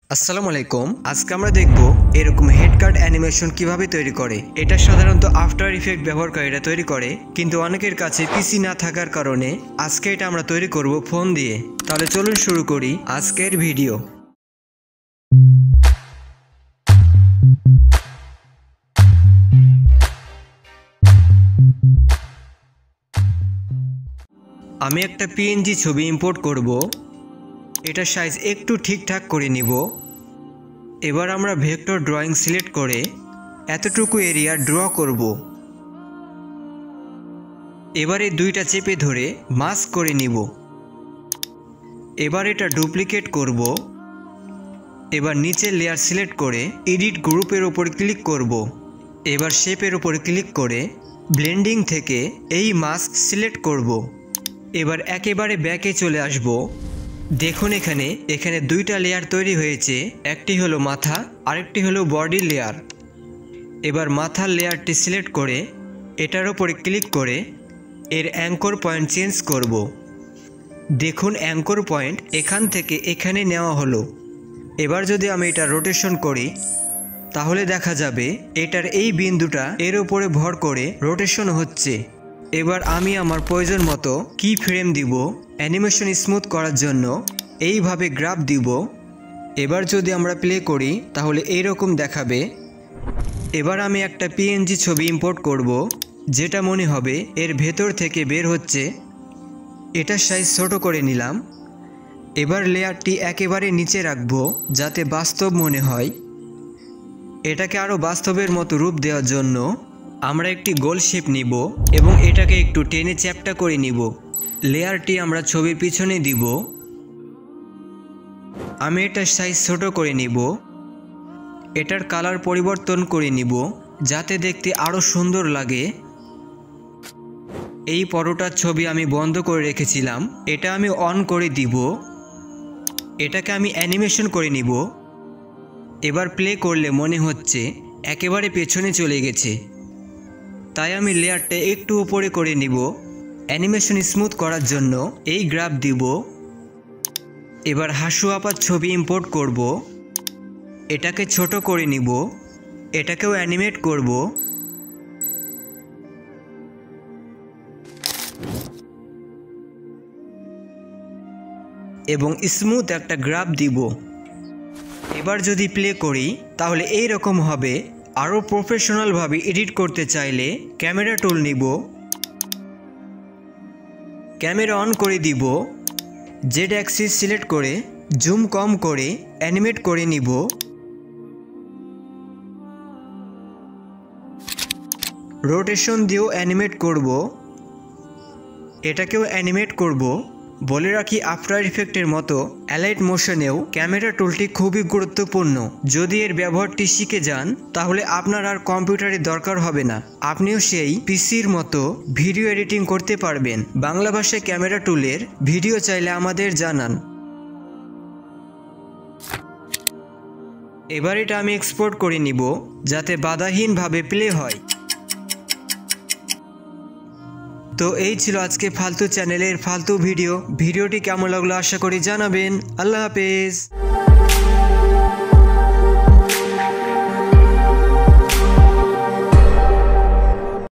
আসসালামু আলাইকুম। আজকে আমরা দেখব এরকম হেড কাট অ্যানিমেশন কিভাবে তৈরি করে। এটা সাধারণত আফটার ইফেক্ট ব্যবহারকারীরা তৈরি করে, কিন্তু অনেকের কাছে পিসি না থাকার কারণে আজকে এটা আমরা তৈরি করব ফোন দিয়ে। তাহলে চলুন শুরু করি আজকের ভিডিও। আমি একটা পিএনজি ছবি ইম্পোর্ট করব। এটা সাইজ একটু ঠিকঠাক করে নিব। এবার আমরা ভেক্টর ড্রয়িং সিলেক্ট করে এতটুকু এরিয়া ড্র করব। এবার এই দুইটা চেপে ধরে মাস্ক করে নিব। এবার এটা ডুপ্লিকেট করব। এবার নিচের লেয়ার সিলেক্ট করে এডিট গ্রুপের উপর ক্লিক করব। এবার শেপের উপর ক্লিক করে ব্লেন্ডিং থেকে এই মাস্ক সিলেক্ট করব। এবার একেবারে ব্যাকে চলে আসব। দেখুন এখানে দুইটা লেয়ার তৈরি হয়েছে, একটি হলো মাথা আরেকটি হলো বডি লেয়ার। এবার মাথার লেয়ারটি সিলেক্ট করে এটার উপরে ক্লিক করে এর অ্যাঙ্কর পয়েন্ট চেঞ্জ করব। দেখুন অ্যাঙ্কর পয়েন্ট এখান থেকে এখানে নেওয়া হলো। এবার যদি আমি এটা রোটেশন করি তাহলে দেখা যাবে এটার এই বিন্দুটা এর উপরে ভর করে রোটেশন হচ্ছে। এবার আমি আমার প্রয়োজন মতো কি ফ্রেম দিব। অ্যানিমেশন স্মুথ করার জন্য এইভাবে গ্রাফ দিব। এবার যদি আমরা প্লে করি তাহলে এইরকম দেখাবে। এবার আমি একটা পিএনজি ছবি ইম্পোর্ট করব, যেটা মনে হবে এর ভেতর থেকে বের হচ্ছে। এটার সাইজ ছোট করে নিলাম। এবার লেয়ারটি একেবারে নিচে রাখবো যাতে বাস্তব মনে হয়। এটাকে আরও বাস্তবের মতো রূপ দেওয়ার জন্য আমরা একটি গোল শেপ নিব এবং এটাকে একটু টেনে চ্যাপ্টা করে নিব। লেয়ারটি আমরা ছবির পিছনে দিব। আমি এটার সাইজ ছোট করে নিব। এটার কালার পরিবর্তন করে নিব যাতে দেখতে আরও সুন্দর লাগে। এই পরোটার ছবি আমি বন্ধ করে রেখেছিলাম, এটা আমি অন করে দিব। এটাকে আমি অ্যানিমেশন করে নিব। এবার প্লে করলে মনে হচ্ছে একেবারে পেছনে চলে গেছে, তাই আমি লেয়ারটা একটু উপরে করে নিব। অ্যানিমেশন স্মুথ করার জন্য এই গ্রাফ দিব। এবার হাসু আপার ছবি ইম্পোর্ট করব। এটাকে ছোট করে নিব। এটাকেও অ্যানিমেট করব। এবং স্মুথ একটা গ্রাফ দিব। এবার যদি প্লে করি তাহলে এই রকম হবে। আরও প্রফেশনালভাবে এডিট করতে চাইলে ক্যামেরা টুল নিব। ক্যামেরা অন করে দিব। জেড অ্যাক্সিস সিলেক্ট করে জুম কম করে অ্যানিমেট করে নিব। রোটেশন দিয়েও অ্যানিমেট করব। এটাকেও অ্যানিমেট করব। বলে রাখি আফটার ইফেক্টের মতো অ্যালাইট মোশনেও ক্যামেরা টুলটি খুবই গুরুত্বপূর্ণ। যদি এর ব্যবহারটি শিখে যান তাহলে আপনার আর কম্পিউটারের দরকার হবে না, আপনিও সেই পিসির মতো ভিডিও এডিটিং করতে পারবেন। বাংলা ভাষায় ক্যামেরা টুলের ভিডিও চাইলে আমাদের জানান। এবার এটা আমি এক্সপোর্ট করে নিব যাতে বাধাহীনভাবে প্লে হয়। তো এই ছিল আজকে ফালতু চ্যানেলের ফালতু ভিডিওটি কেমন লাগলো আশা করি জানাবেন। আল্লাহ হাফেজ।